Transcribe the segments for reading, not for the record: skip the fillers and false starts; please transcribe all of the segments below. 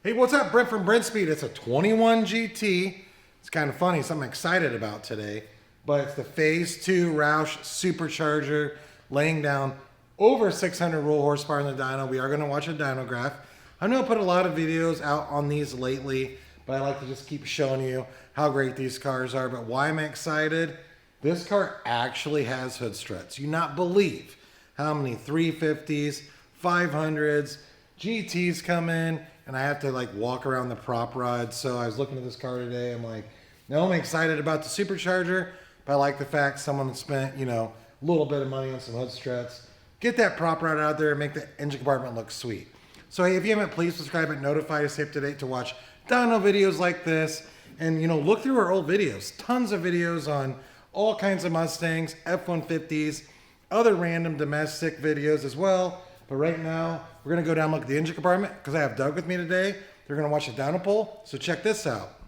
Hey, what's up? Brent from Brent Speed. It's a 21 GT. It's kind of funny, something I'm excited about today. But it's the Phase 2 Roush Supercharger laying down over 600 roll horsepower in the dyno. We are going to watch a dyno graph. I know I put a lot of videos out on these lately, but I like to just keep showing you how great these cars are. But why am I excited? This car actually has hood struts. You not believe how many 350s, 500s, GTs come in, and I have to like walk around the prop rod. So I was looking at this car today. I'm like, no, I'm excited about the Supercharger, but I like the fact someone spent, a little bit of money on some hood struts. Get that prop rod out there and make the engine compartment look sweet. So hey, if you haven't, please subscribe and notify to stay up to date to watch dyno videos like this. And look through our old videos. Tons of videos on all kinds of Mustangs, F-150s, other random domestic videos as well. But right now, we're going to go down and look at the engine compartment because I have Doug with me today. They're going to watch the dyno poll, so check this out.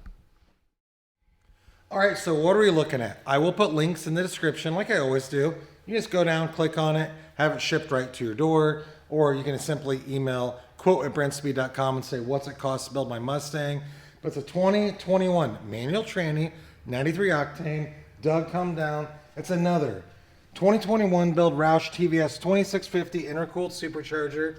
All right, so what are we looking at? I will put links in the description like I always do. You just go down, click on it, have it shipped right to your door, or you can simply email quote@brentspeed.com and say, what's it cost to build my Mustang? But it's a 2021 manual tranny, 93 octane. Doug, come down. It's another 2021 build Roush TVS 2650 intercooled supercharger.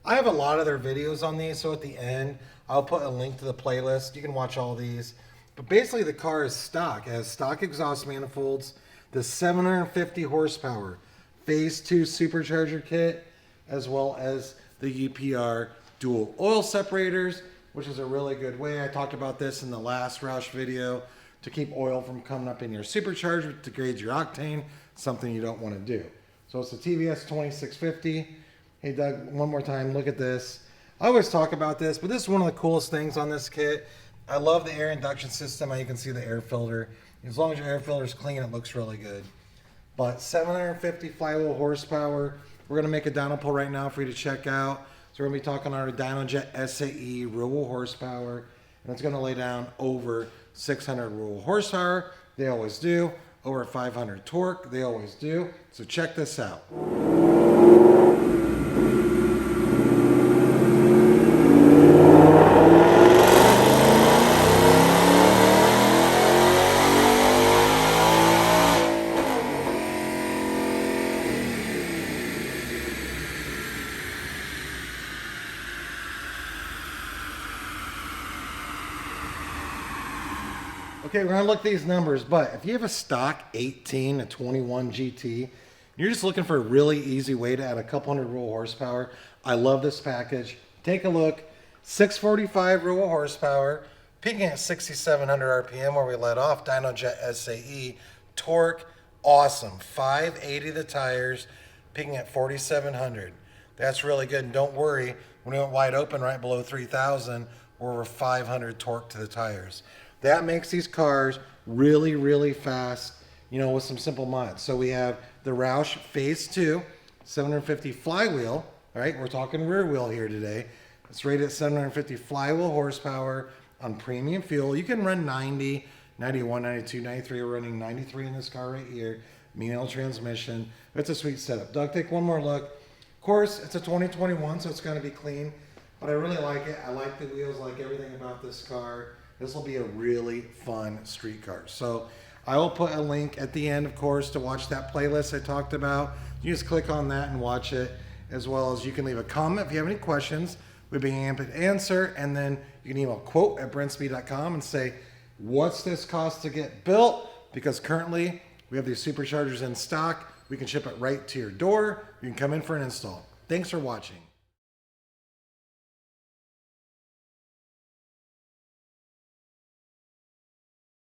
I have a lot of their videos on these, so at the end, I'll put a link to the playlist. You can watch all these. But basically, the car is stock. It has stock exhaust manifolds, the 750 horsepower Phase 2 supercharger kit, as well as the UPR dual oil separators, which is a really good way. I talked about this in the last Roush video to keep oil from coming up in your supercharger, which degrades your octane, something you don't want to do. So it's the TVS 2650. Hey Doug, one more time, look at this. I always talk about this, but this is one of the coolest things on this kit. I love the air induction system. You can see the air filter. As long as your air filter is clean, it looks really good. But 750 flywheel horsepower. We're going to make a dyno poll right now for you to check out. So we're going to be talking our DynoJet SAE real horsepower, and it's going to lay down over 600 real horsepower. They always do. Over 500 torque. They always do. So check this out. Okay, we're gonna look at these numbers, but if you have a stock 18 to 21 GT, you're just looking for a really easy way to add a couple hundred roll horsepower. I love this package. Take a look. 645 roll horsepower, peaking at 6,700 RPM where we let off. DynoJet SAE. Torque, awesome. 580 the tires, peaking at 4,700. That's really good. And don't worry, when we went wide open right below 3,000, we're over 500 torque to the tires. That makes these cars really, really fast, with some simple mods. So we have the Roush Phase 2, 750 flywheel. All right, we're talking rear wheel here today. It's rated at 750 flywheel horsepower on premium fuel. You can run 90, 91, 92, 93. We're running 93 in this car right here. Manual transmission. It's a sweet setup. Doug, take one more look. Of course, it's a 2021, so it's going to be clean. But I really like it. I like the wheels, like everything about this car. This will be a really fun street car. So I will put a link at the end, of course, to watch that playlist I talked about. You just click on that and watch it, as well as you can leave a comment if you have any questions. We'd be happy to answer. And then you can email quote@brentspeed.com and say, what's this cost to get built? Because currently we have these superchargers in stock. We can ship it right to your door. You can come in for an install. Thanks for watching.